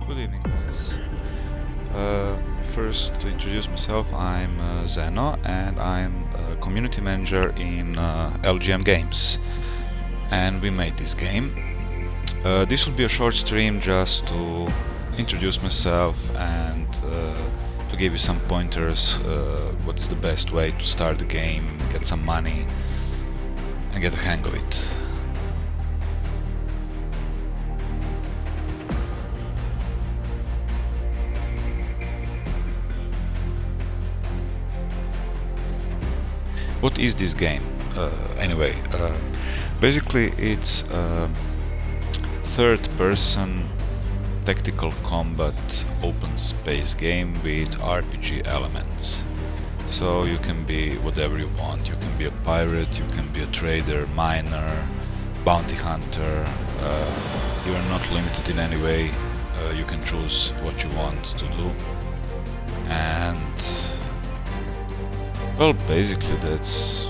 Good evening, guys. First, to introduce myself, I'm Zeno, and I'm a community manager in LGM Games. And we made this game. This will be a short stream just to introduce myself and to give you some pointers what's the best way to start the game, get some money, and get a hang of it. What is this game? Anyway, basically it's a third-person tactical combat open space game with RPG elements. So you can be whatever you want. You can be a pirate, you can be a trader, miner, bounty hunter. You are not limited in any way. You can choose what you want to do. And well, basically those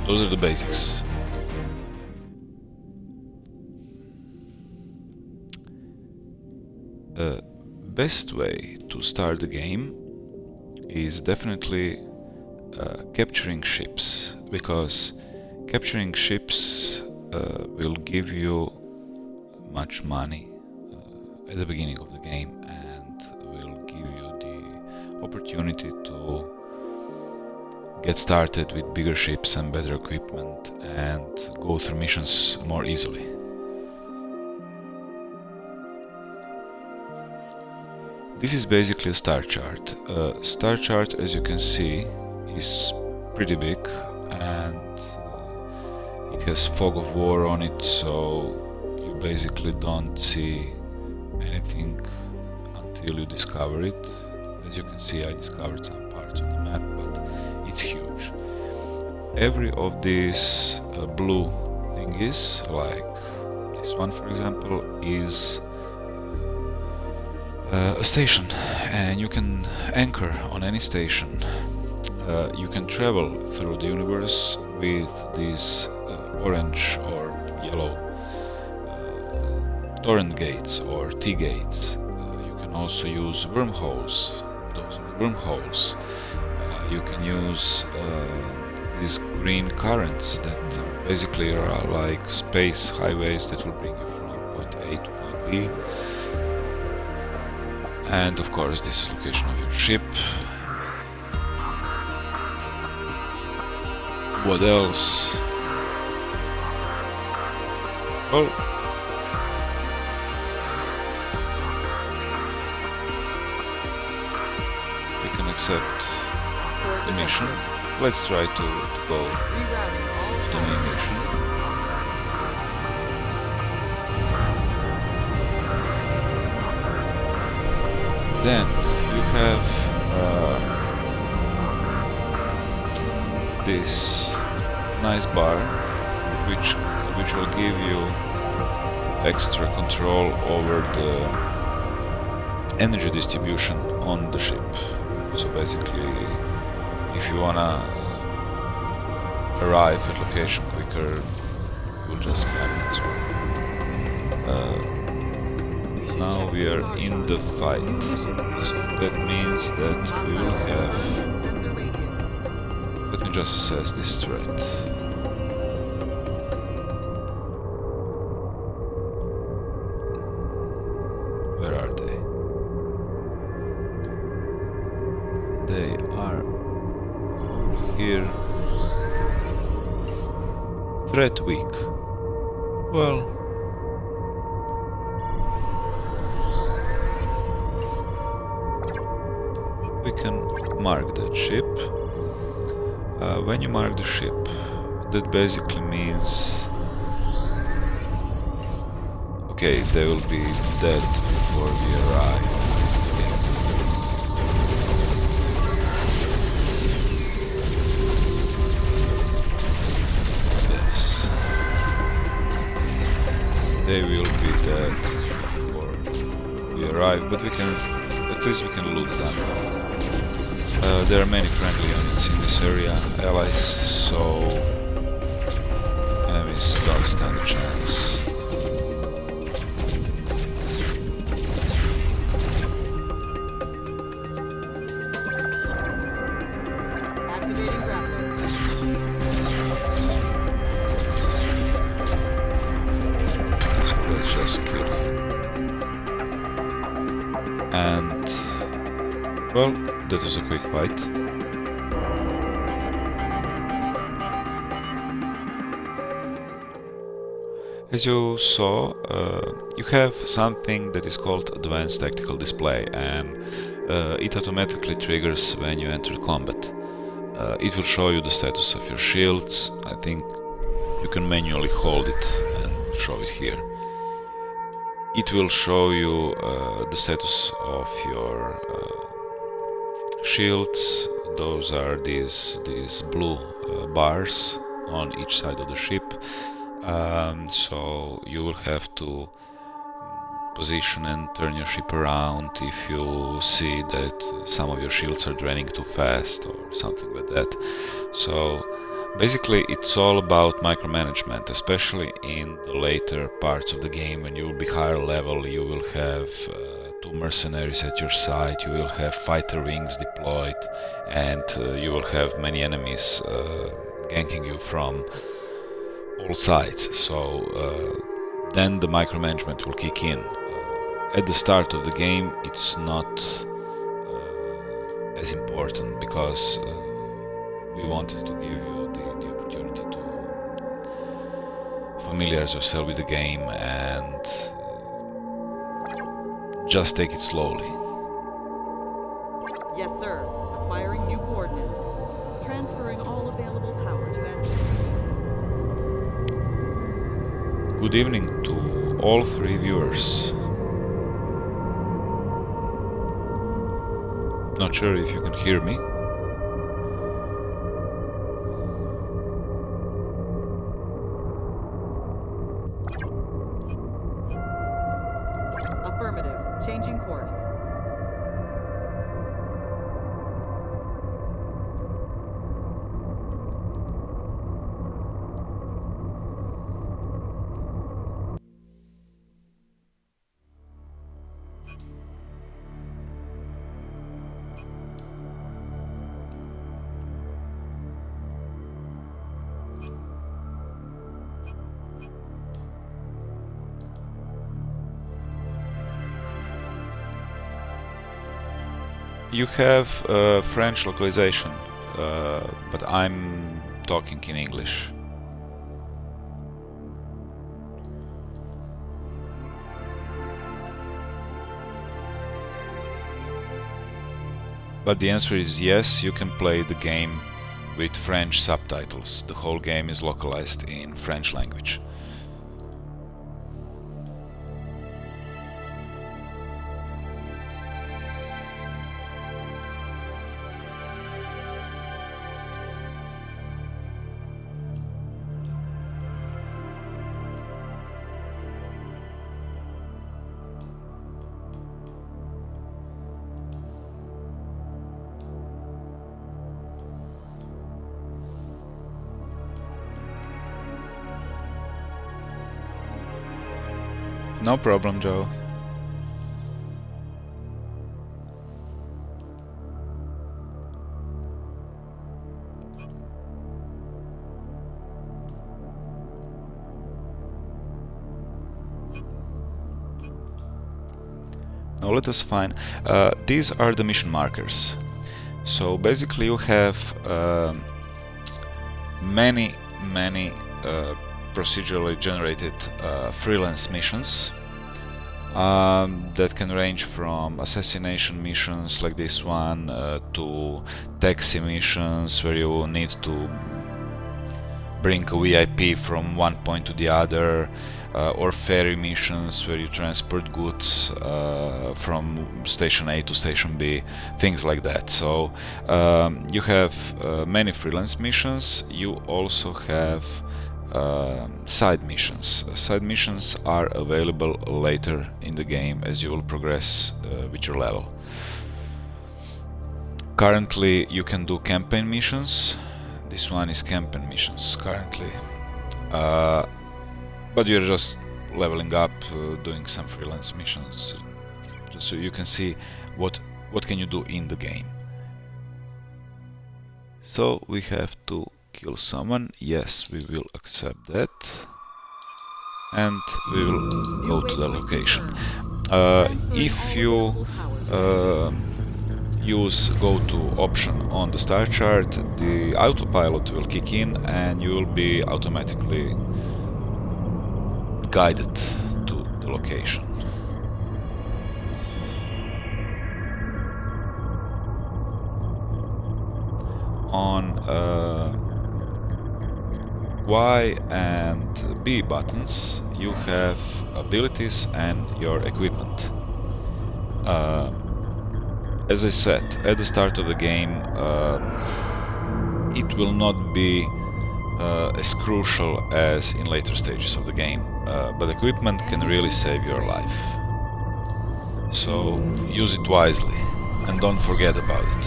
are the basics. The best way to start the game is definitely capturing ships, because capturing ships will give you much money at the beginning of the game and will give you the opportunity to get started with bigger ships and better equipment and go through missions more easily. This is basically a star chart. Star chart, as you can see, is pretty big and it has fog of war on it, so you basically don't see anything until you discover it. As you can see, I discovered some parts of the map, but it's huge. Every of these blue thingies, like this one for example, is a station, and you can anchor on any station. You can travel through the universe with these orange or yellow torrent gates or T-gates. You can also use wormholes. Those are wormholes. You can use these green currents that basically are like space highways that will bring you from point A to point B. And of course, this is location of your ship. What else? Well, we can accept the mission. Let's try to go to the main mission. Then you have this nice bar which will give you extra control over the energy distribution on the ship. So basically, if you wanna arrive at location quicker, you'll just spam this one. Now we are in the fight, so that means that we will have... Let me just assess this threat. Where are they? They are here. Threat weak. Well, we can mark that ship. When you mark the ship, that basically means... okay, they will be dead before we arrive. Yes. They will be dead before we arrive, but we can... at least we can loot them. There are many friendly units in this area, allies, so enemies don't stand a chance. Well, that was a quick fight. As you saw, you have something that is called Advanced Tactical Display, and it automatically triggers when you enter combat. It will show you the status of your shields. I think you can manually hold it and show it here. It will show you the status of your shields. Those are these blue bars on each side of the ship. So you will have to position and turn your ship around if you see that some of your shields are draining too fast or something like that. So basically it's all about micromanagement, especially in the later parts of the game. When you will be higher level, you will have two mercenaries at your side, you will have fighter wings deployed, and you will have many enemies ganking you from all sides. So then the micromanagement will kick in. At the start of the game it's not as important, because we wanted to give you the opportunity to familiarize yourself with the game and just take it slowly. Yes, sir. Acquiring new coordinates. Transferring all available power to engines. Good evening to all three viewers. Not sure if you can hear me. Affirmative. Changing course. You have French localization, but I'm talking in English. But the answer is yes, you can play the game with French subtitles. The whole game is localized in French language. No problem, Joe. Now let us find. These are the mission markers. So basically you have many procedurally generated freelance missions that can range from assassination missions like this one to taxi missions where you need to bring a VIP from one point to the other, or ferry missions where you transport goods from station A to station B, things like that. So you have many freelance missions. You also have side missions. Side missions are available later in the game as you will progress with your level. Currently you can do campaign missions. This one is campaign missions currently, but you're just leveling up, doing some freelance missions, just so you can see what can you do in the game. So we have to kill someone. Yes, we will accept that, and we will go to the location. If you go to option on the star chart, the autopilot will kick in and you will be automatically guided to the location. On Y and B buttons you have abilities and your equipment. As I said, at the start of the game it will not be as crucial as in later stages of the game, but equipment can really save your life. So use it wisely and don't forget about it.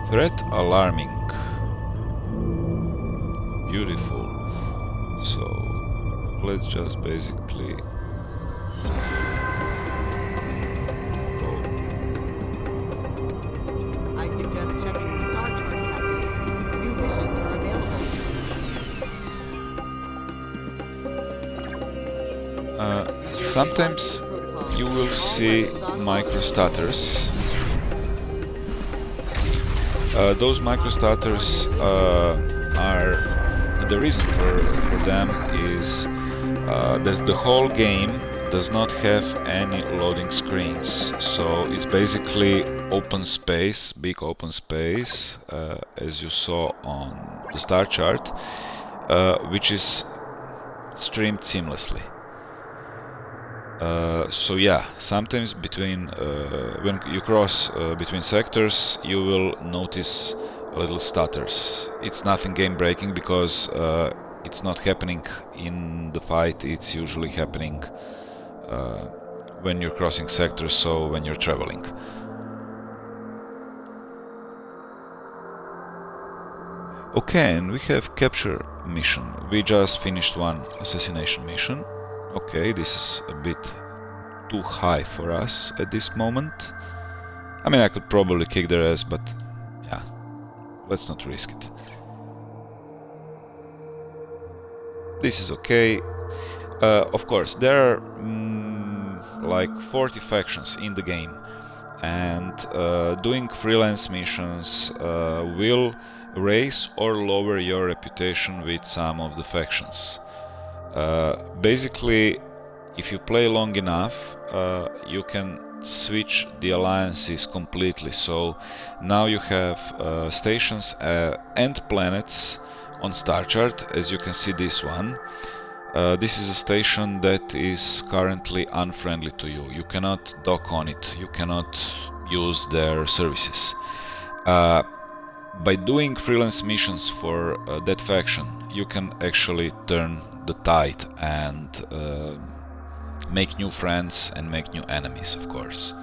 Threat alarming. Beautiful. So let's just basically go. I suggest checking the star chart, Captain. New missions are available. Sometimes you will see microstators. Those microstators are, the reason for them is that the whole game does not have any loading screens, so it's basically open space, big open space, as you saw on the star chart, which is streamed seamlessly. So yeah, sometimes between when you cross between sectors you will notice little stutters. It's nothing game breaking because it's not happening in the fight, it's usually happening when you're crossing sectors, so when you're traveling. Okay, and we have capture mission. We just finished one assassination mission. Okay, this is a bit too high for us at this moment. I mean, I could probably kick their ass, but yeah, let's not risk it. This is okay. Of course, there are like 40 factions in the game, and doing freelance missions will raise or lower your reputation with some of the factions. Basically, if you play long enough, you can switch the alliances completely. So now you have stations and planets on star chart, as you can see this one. This is a station that is currently unfriendly to you. You cannot dock on it, you cannot use their services. By doing freelance missions for that faction, you can actually turn the tide and make new friends and make new enemies, of course.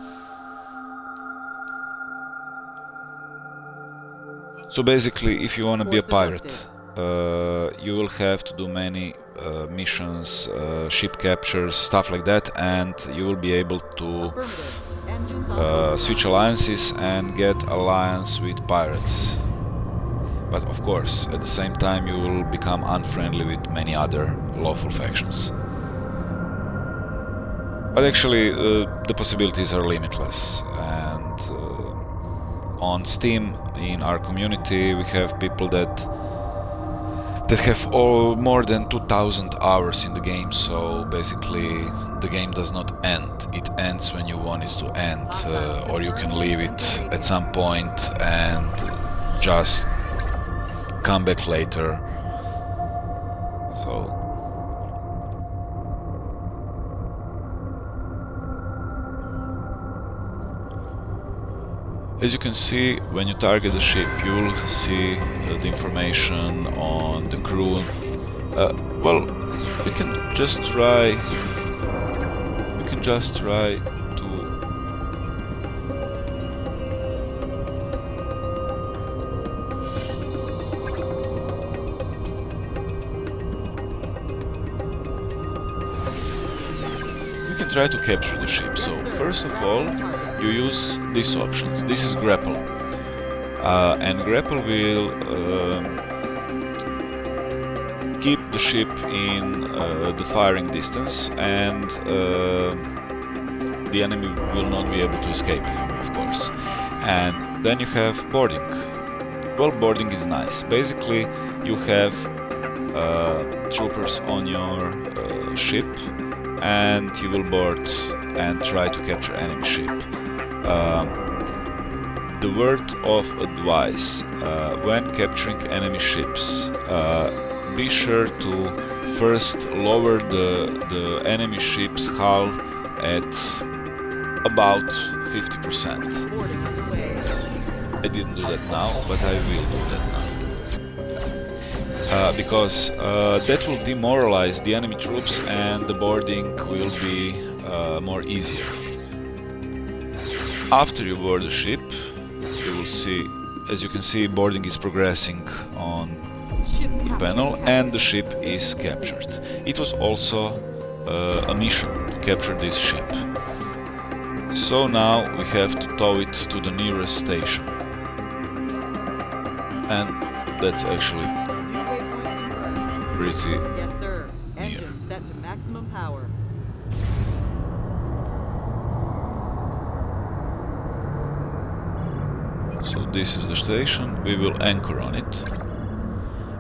So basically, if you want to be a pirate, you will have to do many missions, ship captures, stuff like that, and you will be able to switch alliances and get alliance with pirates. But of course, at the same time you will become unfriendly with many other lawful factions. But actually the possibilities are limitless, and on Steam, in our community, we have people that have more than 2000 hours in the game, so basically the game does not end. It ends when you want it to end, or you can leave it at some point and just come back later. So as you can see, when you target the ship, you will see the information on the crew. Well, we can just try. We can just try to. We can try to capture the ship. So first of all, you use these options. This is grapple, and grapple will keep the ship in the firing distance, and the enemy will not be able to escape, of course. And then you have boarding. Well, boarding is nice. Basically, you have troopers on your ship, and you will board and try to capture enemy ship. The word of advice: when capturing enemy ships, be sure to first lower the enemy ship's hull at about 50%. Boarding underway. I didn't do that now, but I will do that now. Because that will demoralize the enemy troops and the boarding will be more easier. After you board the ship, you will see, as you can see, boarding is progressing on Ship the captured. panel and the ship is captured. It was also a mission to capture this ship. So now we have to tow it to the nearest station. And that's actually New waypoint confirmed. pretty. Yes, sir. Engine set to maximum power. So this is the station, we will anchor on it.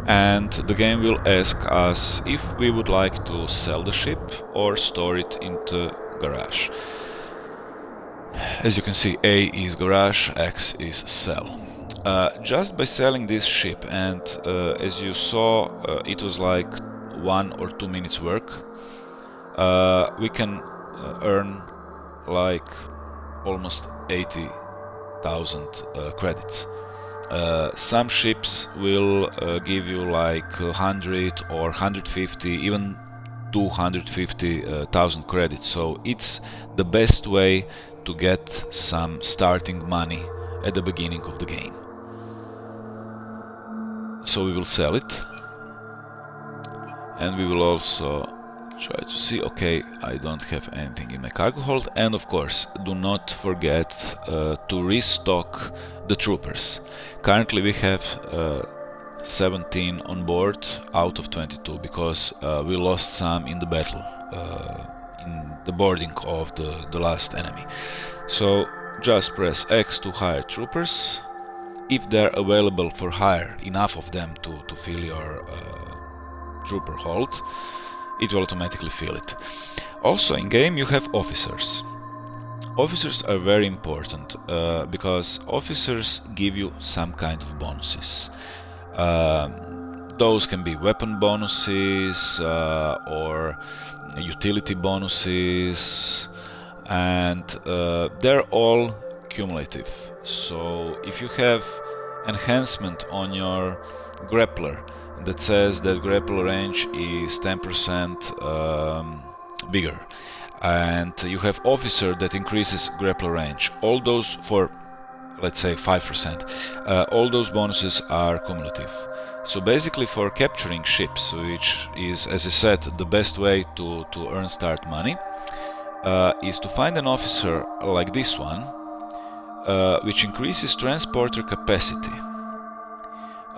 And the game will ask us if we would like to sell the ship or store it into garage. As you can see, A is garage, X is sell. Just by selling this ship, and as you saw, it was like 1 or 2 minutes work, we can earn like almost 80,000 credits. Some ships will give you like 100 or 150, even 250,000 credits. So it's the best way to get some starting money at the beginning of the game. So we will sell it, and we will also try to see, okay, I don't have anything in my cargo hold, and of course do not forget to restock the troopers. Currently we have 17 on board out of 22 because we lost some in the battle, in the boarding of the last enemy. So just press X to hire troopers. If they're available for hire, enough of them to fill your trooper hold, it will automatically fill it. Also in game you have officers. Officers are very important because officers give you some kind of bonuses. Those can be weapon bonuses or utility bonuses, and they're all cumulative. So if you have enhancement on your grappler that says that grapple range is 10% bigger, and you have officer that increases grapple range, all those for, let's say, 5%, all those bonuses are cumulative. So basically for capturing ships, which is, as I said, the best way to earn start money, is to find an officer like this one, which increases transporter capacity.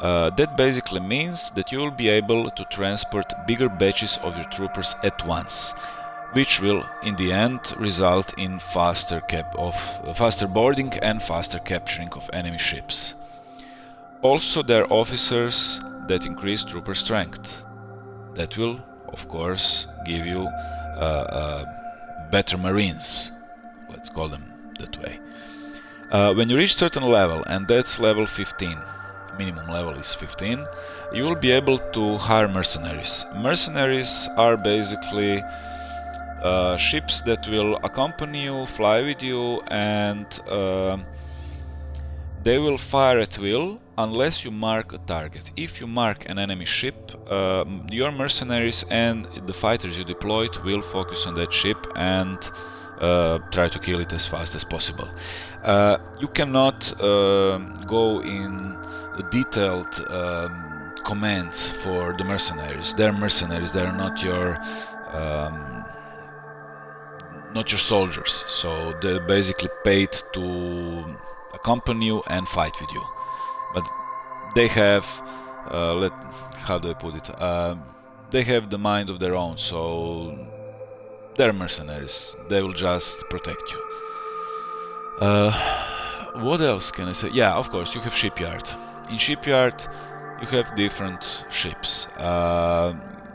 That basically means that you will be able to transport bigger batches of your troopers at once, which will in the end result in faster boarding and faster capturing of enemy ships. Also, there are officers that increase trooper strength. That will, of course, give you better marines, let's call them that way. When you reach certain level, and that's level 15, minimum level is 15, you will be able to hire mercenaries. Mercenaries are basically ships that will accompany you, fly with you, and they will fire at will unless you mark a target. If you mark an enemy ship, your mercenaries and the fighters you deployed will focus on that ship and try to kill it as fast as possible. You cannot go in detailed commands for the mercenaries. They're mercenaries, they're not your soldiers, so they're basically paid to accompany you and fight with you. But they have, how do I put it? They have the mind of their own, so they're mercenaries. They will just protect you. What else can I say? Yeah, of course, you have shipyard. In shipyard, you have different ships.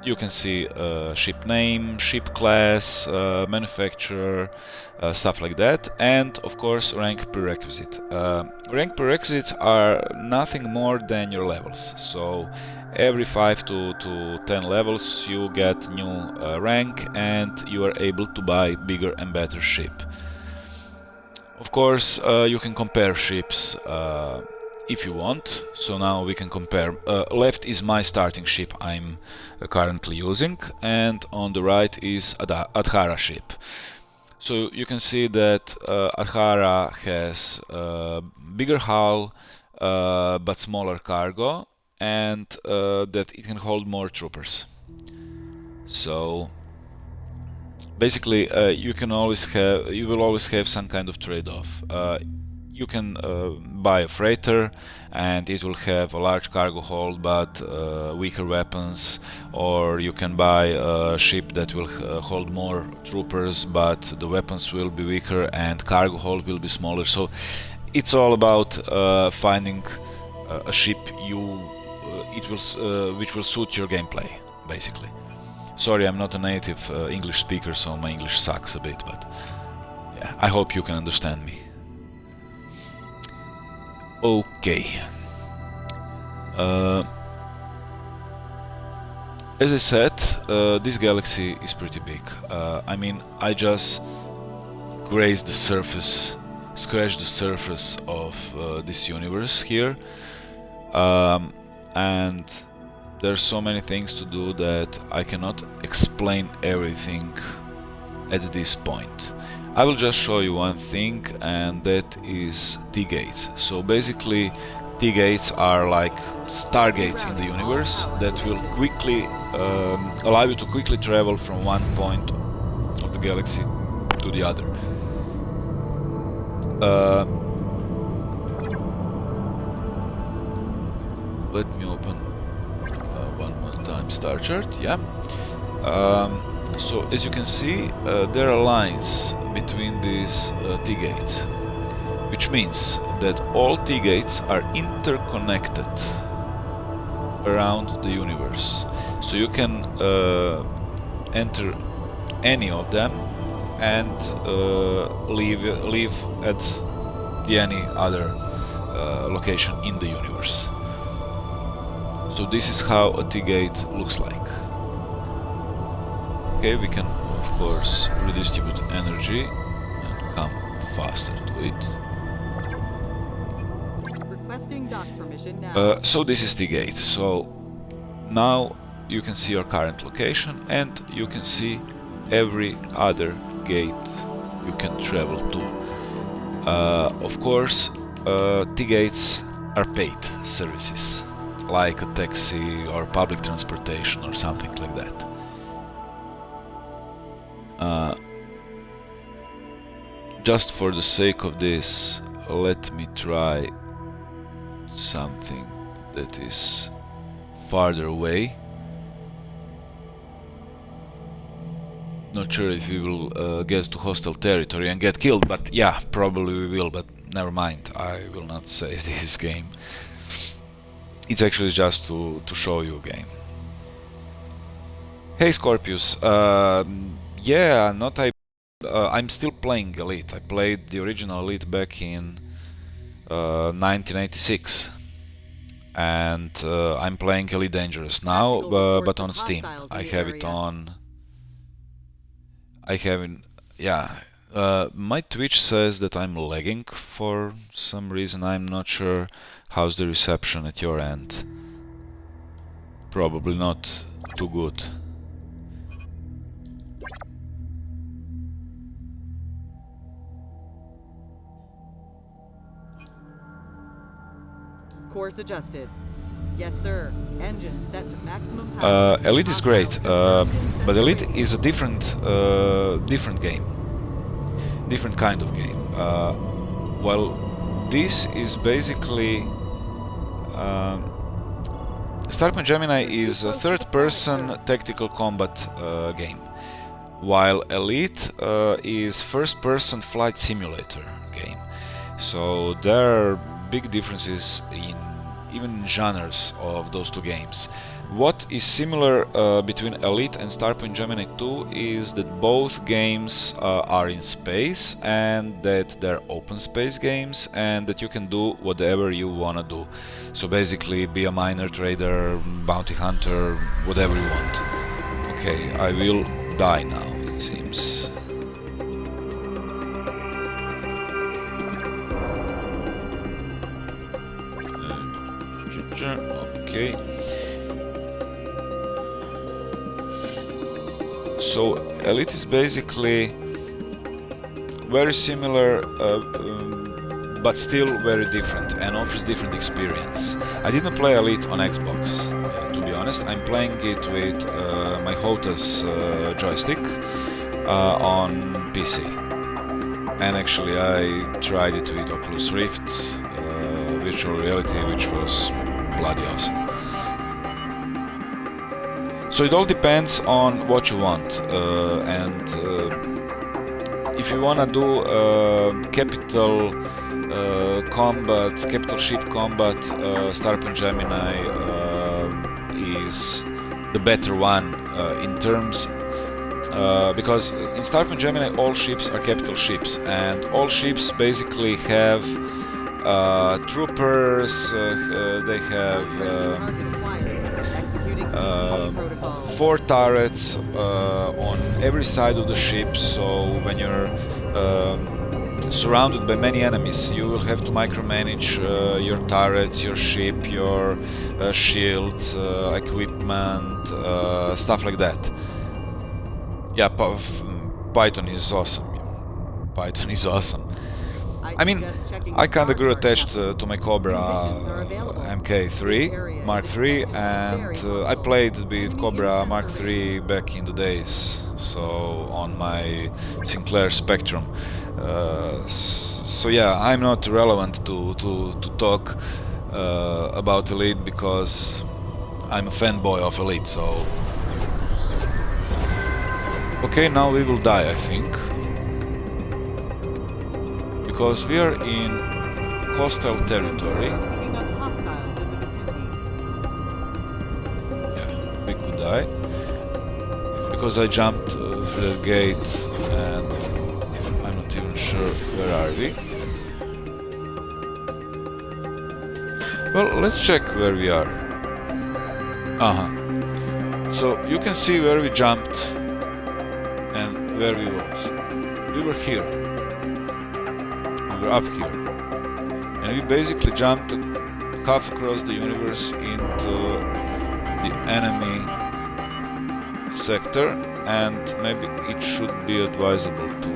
You can see ship name, ship class, manufacturer, stuff like that, and of course rank prerequisite. Rank prerequisites are nothing more than your levels. So every 5 to 10 levels you get new rank and you are able to buy bigger and better ship. Of course, you can compare ships if you want. So now we can compare. Left is my starting ship I'm currently using, and on the right is Adhara ship. So you can see that Adhara has bigger hull but smaller cargo, and that it can hold more troopers. So basically, you will always have some kind of trade-off. You can buy a freighter and it will have a large cargo hold but weaker weapons, or you can buy a ship that will hold more troopers but the weapons will be weaker and cargo hold will be smaller. So it's all about finding a ship which will suit your gameplay, basically. Sorry, I'm not a native English speaker, so my English sucks a bit, but yeah, I hope you can understand me. Okay. As I said, this galaxy is pretty big. I mean, I just grazed the surface, scratched the surface of this universe here, and there's so many things to do that I cannot explain everything at this point. I will just show you one thing, and that is T-gates. So basically, T-gates are like stargates in the universe that will quickly allow you to quickly travel from one point of the galaxy to the other. Let me open one more time star chart. Yeah. So as you can see, there are lines between these T-gates, which means that all T-gates are interconnected around the universe. So you can enter any of them and leave at any other location in the universe. So this is how a T-gate looks like. Okay, we can of course redistribute energy and come faster to it. Requesting dock permission now. So this is T-gate. So now you can see your current location and you can see every other gate you can travel to. Of course, T-gates are paid services, like a taxi or public transportation or something like that. Just for the sake of this, let me try something that is farther away. Not sure if we will get to hostile territory and get killed, but yeah, probably we will, but never mind, I will not save this game. It's actually just to show you a game. Hey Scorpius, yeah, I'm still playing Elite. I played the original Elite back in 1986, and I'm playing Elite Dangerous now, but on Steam. I have it on. Yeah. My Twitch says that I'm lagging for some reason. I'm not sure. How's the reception at your end? Probably not too good. Course adjusted. Yes, sir. Engine set to maximum power. Elite is great, but Elite is a different game, different kind of game. Well, this is basically Starpoint Gemini is a third-person tactical combat game. while Elite is first-person flight simulator game. So there are big differences in even genres of those two games. What is similar between Elite and Starpoint Gemini 2 is that both games are in space, and that they're open space games, and that you can do whatever you wanna do. So basically be a miner, trader, bounty hunter, whatever you want. Okay, I will die now, it seems. Okay. So Elite is basically very similar, but still very different, and offers different experience. I didn't play Elite on Xbox, to be honest. I'm playing it with my Hotas joystick on PC. And actually I tried it with Oculus Rift virtual reality, which was bloody awesome. So it all depends on what you want, and if you wanna do capital combat, capital ship combat, Starpoint Gemini is the better one in terms, because in Starpoint Gemini all ships are capital ships, and all ships basically have troopers, they have 4 turrets on every side of the ship, so when you're surrounded by many enemies, you will have to micromanage your turrets, your ship, your shields, equipment, stuff like that. Yeah, Python is awesome. Python is awesome. I mean, I kinda grew attached to my Cobra MK3 Mark III, and I played with Cobra Mark III back in the days, so on my Sinclair Spectrum. So yeah, I'm not relevant to talk about Elite because I'm a fanboy of Elite, so... Okay, now we will die, I think. Because we are in hostile territory. Yeah, we could die. Because I jumped through the gate and I'm not even sure where are we. Well, let's check where we are. So you can see where we jumped and where we was. We were here. Up here, and we basically jumped half across the universe into the enemy sector, and maybe it should be advisable to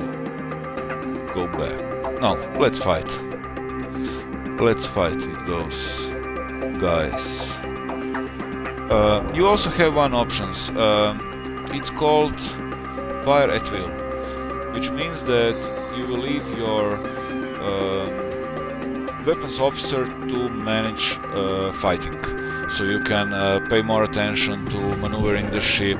go back. No, let's fight. Let's fight with those guys. You also have one option. It's called fire at will, which means that you will leave your weapons officer to manage fighting, so you can pay more attention to maneuvering the ship,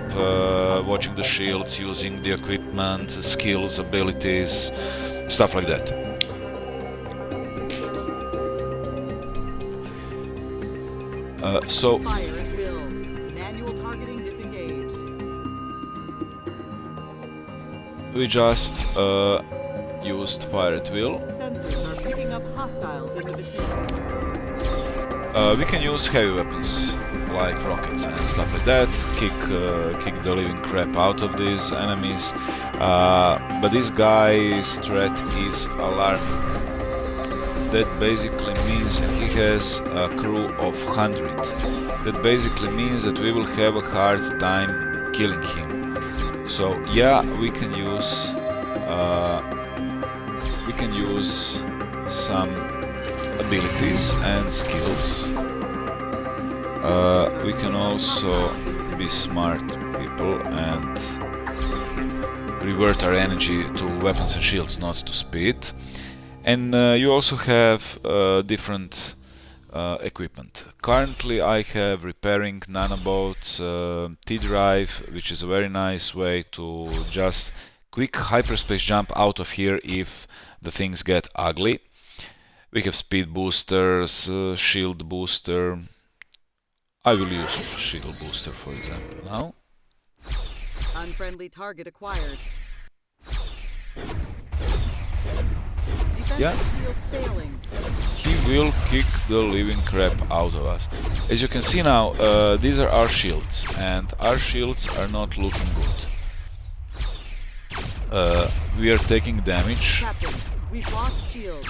watching the shields, using the equipment, skills, abilities, stuff like that. So Fire at will. Manual targeting disengaged. we just used fire at will. Sensors are picking up hostiles in the vicinity. We can use heavy weapons like rockets and stuff like that, kick the living crap out of these enemies, but this guy's threat is alarming. That basically means, and he has a crew of 100, that basically means that we will have a hard time killing him. So yeah, we can use some abilities and skills. We can also be smart people and revert our energy to weapons and shields, not to speed. And you also have different equipment. Currently I have repairing nanobots, T-drive, which is a very nice way to just quick hyperspace jump out of here if the things get ugly. We have speed boosters, shield booster. I will use shield booster for example now. Unfriendly target acquired. Yeah. Defensive shields failing. He will kick the living crap out of us. As you can see now, these are our shields, and our shields are not looking good. We are taking damage. Captain, we've lost shields.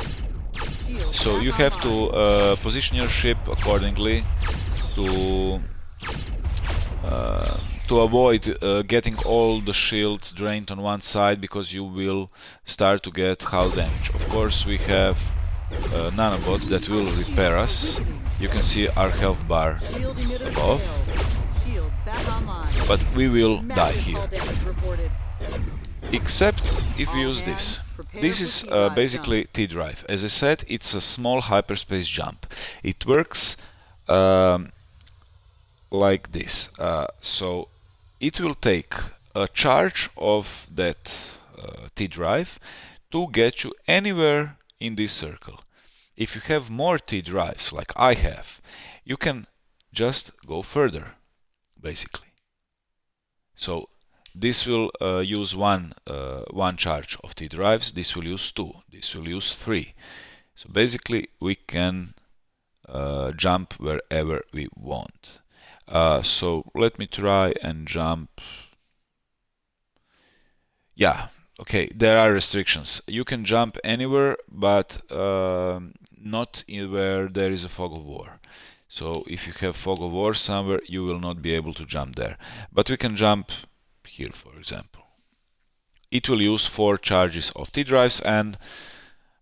Shields So back you have online. to position your ship accordingly to avoid getting all the shields drained on one side, because you will start to get hull damage. Of course, we have nanobots that will repair us. You can see our health bar Shield emitters above, failed. Shields back online. but we will die Massive here. hull damage reported. Except if we All use this. hands, prepare This for is T-drive basically T-drive. As I said, it's a small hyperspace jump. It works like this. So it will take a charge of that T-drive to get you anywhere in this circle. If you have more T-drives like I have, you can just go further, basically. So this will use one charge of T-drives, this will use 2, this will use 3. So basically we can jump wherever we want. So let me try and jump. Yeah, okay, there are restrictions. You can jump anywhere, but not where there is a fog of war. So if you have fog of war somewhere, you will not be able to jump there. But we can jump here, for example. It will use 4 charges of T-drives, and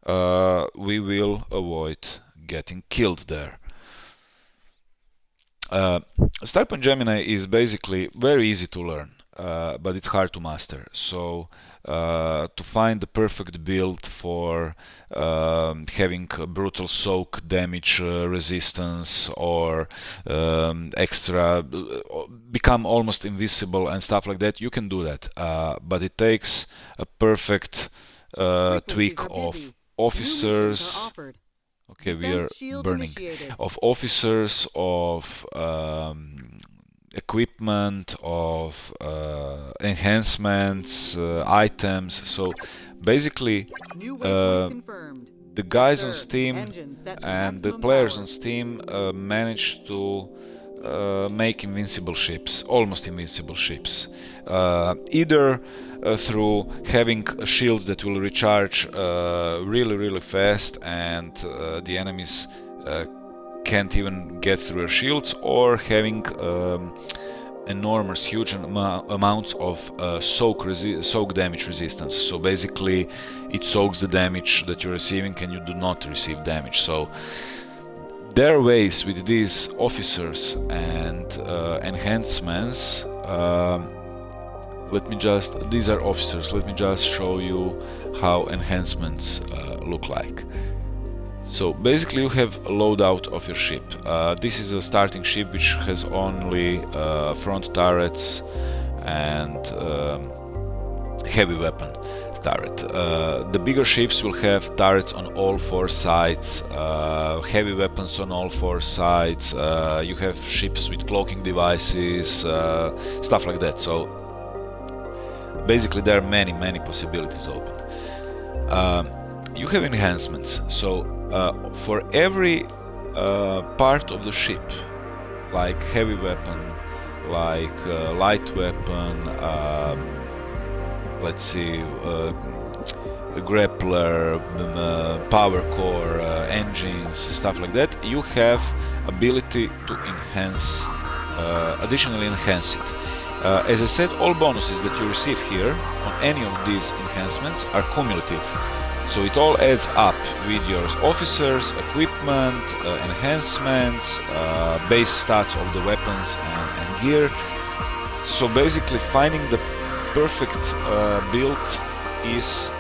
we will avoid getting killed there. Starpoint Gemini is basically very easy to learn, but it's hard to master. So to find the perfect build for having a brutal soak damage resistance, or extra become almost invisible and stuff like that, you can do that, but it takes a perfect tweak Frequencies are of busy. New missions officers. are offered. Okay, we are Defense shield burning. initiated. Of officers, of equipment, of enhancements, items. So basically, New waypoint confirmed. the guys on Sir, Steam engine set to and the maximum players power. on Steam managed to make invincible ships, almost invincible ships, either through having shields that will recharge really fast, and the enemies can't even get through your shields, or having enormous, huge amounts of soak damage resistance. So basically, it soaks the damage that you're receiving, and you do not receive damage. So there are ways with these officers and enhancements. These are officers. Let me just show you how enhancements look like. So basically you have a loadout of your ship. This is a starting ship which has only front turrets and heavy weapon turret. The bigger ships will have turrets on all 4 sides, heavy weapons on all 4 sides, you have ships with cloaking devices, stuff like that. So basically there are many possibilities open. You have enhancements. So for every part of the ship, like heavy weapon, like light weapon, let's see, grappler, power core, engines, stuff like that, you have ability to enhance, additionally enhance it. As I said, all bonuses that you receive here on any of these enhancements are cumulative. So it all adds up with your officers, equipment, enhancements, base stats of the weapons and gear. So basically finding the perfect build is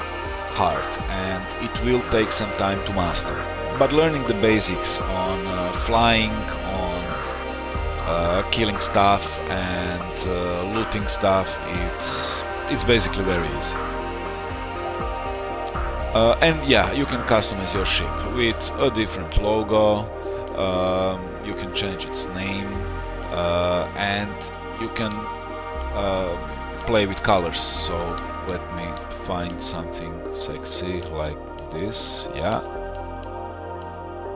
hard, and it will take some time to master. But learning the basics on flying, on killing stuff and looting stuff. It's basically very easy. And yeah, you can customize your ship with a different logo. You can change its name, and you can play with colors. So let me find something sexy like this. Yeah,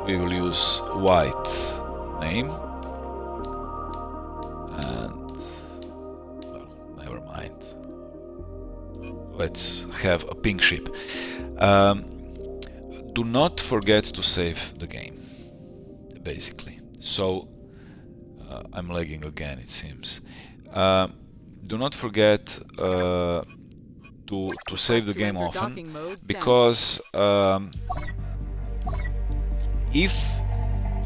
we will use white name, and well, never mind. Let's have a pink ship. Do not forget to save the game, basically. So I'm lagging again, it seems. Do not forget to save the game often, because if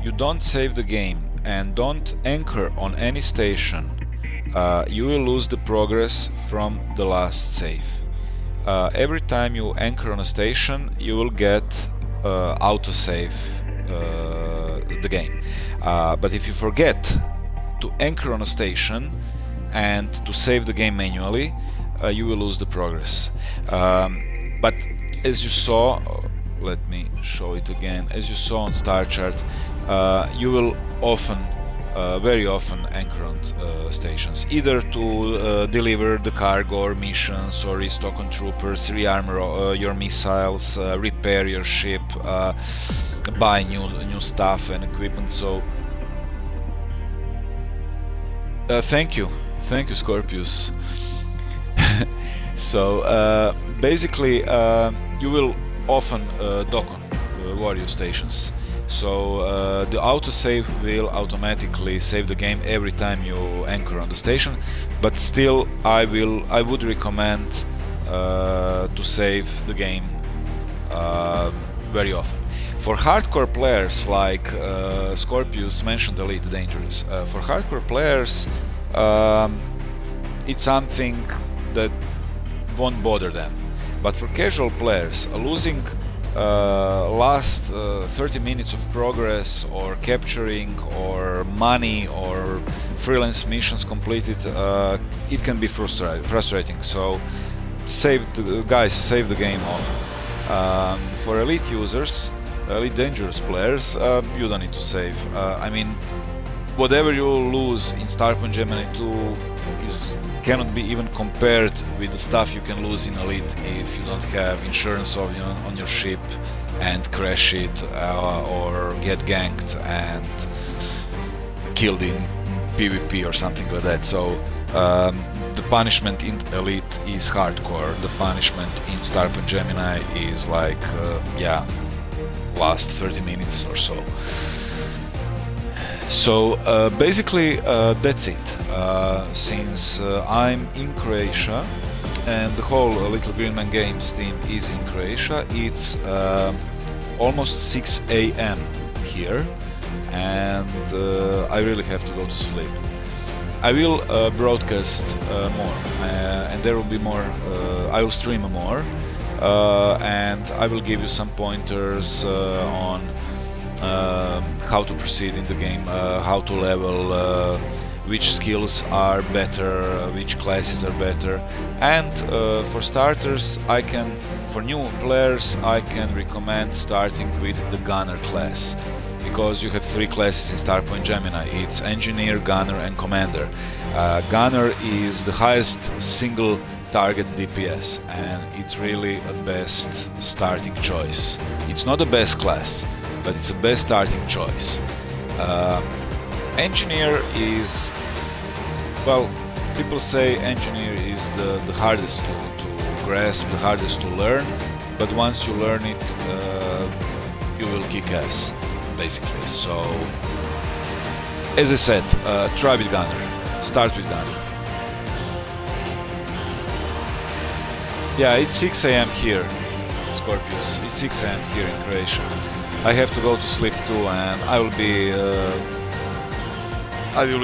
you don't save the game and don't anchor on any station, you will lose the progress from the last save. Every time you anchor on a station, you will get autosave the game. But if you forget to anchor on a station and to save the game manually, you will lose the progress. But as you saw, let me show it again. As you saw on StarChart, you will often, very often, anchor on stations, either to deliver the cargo or missions, or restock on troopers, rearmor your missiles, repair your ship, buy new stuff and equipment. So thank you, Scorpius. So basically, you will often dock on warrior stations. So the autosave will automatically save the game every time you anchor on the station, but still I would recommend to save the game very often. For hardcore players, like Scorpius mentioned, Elite Dangerous. For hardcore players, it's something that won't bother them. But for casual players, losing last 30 minutes of progress, or capturing, or money, or freelance missions completed, it can be frustrating. So save the game off. For elite users, elite dangerous players, you don't need to save. I mean, whatever you lose in Starpoint Gemini 2 cannot be even compared with the stuff you can lose in Elite if you don't have insurance on your ship and crash it, or get ganked and killed in PvP or something like that. So the punishment in Elite is hardcore. The punishment in Starpoint Gemini is like, yeah, last 30 minutes or so. So basically that's it. Since I'm in Croatia and the whole Little Green Man Games team is in Croatia, it's almost 6 a.m. here, and I really have to go to sleep. I will broadcast more, and there will be more. I will stream more, and I will give you some pointers on how to proceed in the game, how to level, which skills are better, which classes are better, and for starters, for new players, I can recommend starting with the Gunner class, because you have 3 classes in Starpoint Gemini. It's Engineer, Gunner and Commander. Gunner is the highest single target DPS, and it's really a best starting choice. It's not the best class, but it's the best starting choice. Engineer is, well, people say Engineer is the hardest to grasp, the hardest to learn, but once you learn it, you will kick ass, basically. So, as I said, try with Gunner, start with Gunner. Yeah, it's 6 a.m. here, Scorpius, it's 6 a.m. here in Croatia. I have to go to sleep too, and I will be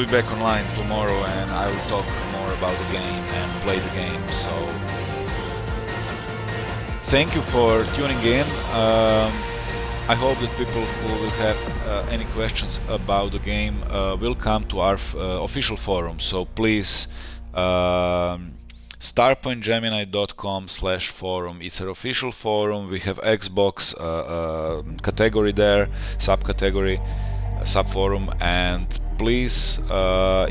back online tomorrow, and I will talk more about the game and play the game. So thank you for tuning in. I hope that people who will have any questions about the game will come to our official forum. So please, starpointgemini.com/forum. It's our official forum. We have Xbox category there, subcategory, subforum, and please,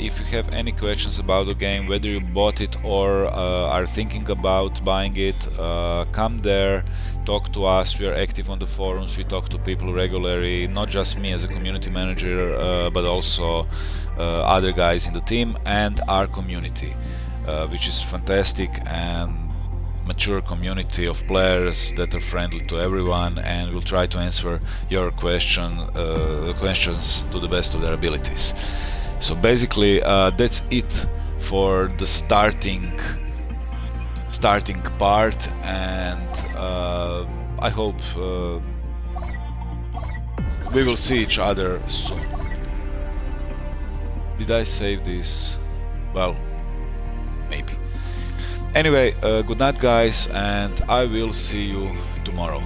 if you have any questions about the game, whether you bought it or are thinking about buying it, come there, talk to us. We are active on the forums, we talk to people regularly, not just me as a community manager, but also other guys in the team and our community, which is fantastic and mature community of players that are friendly to everyone, and will try to answer your questions to the best of their abilities. So basically, that's it for the starting part, and I hope we will see each other soon. Did I save this? Well, maybe. Anyway, good night guys, and I will see you tomorrow.